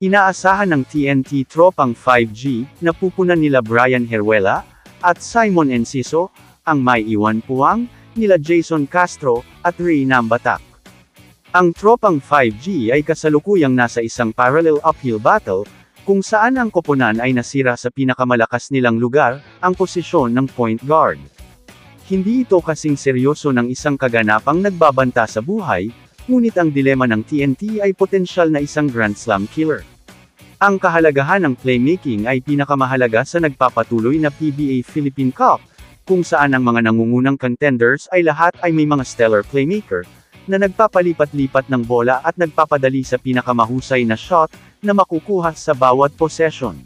Inaasahan ng TNT tropang 5G, na pupunan nila Brian Heruela, at Simon Enciso, ang Mai Iwan Puang, nila Jason Castro, at Ray Nambatak. Ang tropang 5G ay kasalukuyang nasa isang parallel uphill battle, kung saan ang koponan ay nasira sa pinakamalakas nilang lugar, ang posisyon ng point guard. Hindi ito kasing seryoso ng isang kaganapang nagbabanta sa buhay, ngunit ang dilema ng TNT ay potensyal na isang Grand Slam killer. Ang kahalagahan ng playmaking ay pinakamahalaga sa nagpapatuloy na PBA Philippine Cup, kung saan ang mga nangungunang contenders ay lahat ay may mga stellar playmaker, na nagpapalipat-lipat ng bola at nagpapadali sa pinakamahusay na shot, na makukuha sa bawat possession.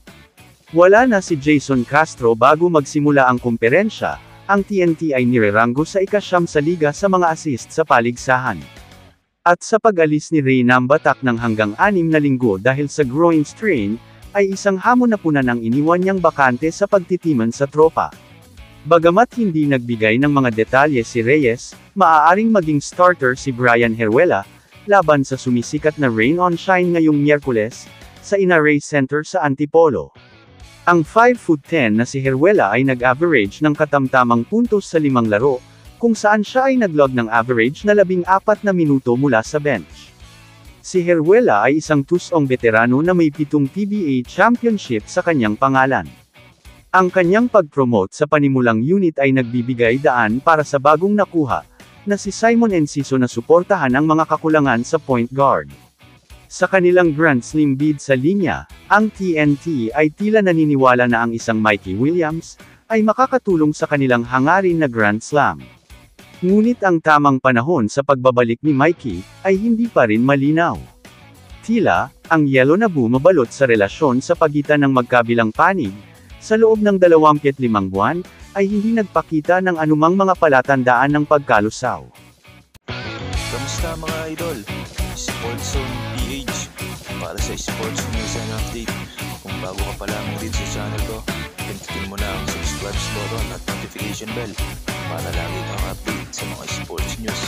Wala na si Jason Castro bago magsimula ang kumperensya, ang TNT ay nireranggo sa ika-9 sa liga sa mga assist sa paligsahan. At sa pag-alis ni Ray Nambatak ng hanggang 6 na linggo dahil sa groin strain, ay isang hamon na punan ang iniwan niyang bakante sa pagtitiman sa tropa. Bagamat hindi nagbigay ng mga detalye si Reyes, maaaring maging starter si Brian Heruela, laban sa sumisikat na Rain on Shine ngayong Miyerkules, sa Inaray Center sa Antipolo. Ang 5'10" na si Heruela ay nag-average ng katamtamang puntos sa 5 laro, kung saan siya ay naglog ng average na 14 na minuto mula sa bench. Si Heruela ay isang tusong veterano na may 7 PBA championship sa kanyang pangalan. Ang kanyang pag-promote sa panimulang unit ay nagbibigay daan para sa bagong nakuha, na si Simon Enciso na suportahan ang mga kakulangan sa point guard. Sa kanilang Grand Slam bid sa linya, ang TNT ay tila naniniwala na ang isang Mikey Williams, ay makakatulong sa kanilang hangarin na Grand Slam. Ngunit ang tamang panahon sa pagbabalik ni Mikey, ay hindi pa rin malinaw. Tila, ang yelo na bumabalot sa relasyon sa pagitan ng magkabilang panig, sa loob ng 25 buwan, ay hindi nagpakita ng anumang mga palatandaan ng pagkalusaw. Kamusta mga idol? Sports Zone PH, para sa sports news and update. Kung bago ka pa lamang din sa channel ko, pindutin mo na ang subscribe button at notification bell, para lagi kang update sa mga sports news.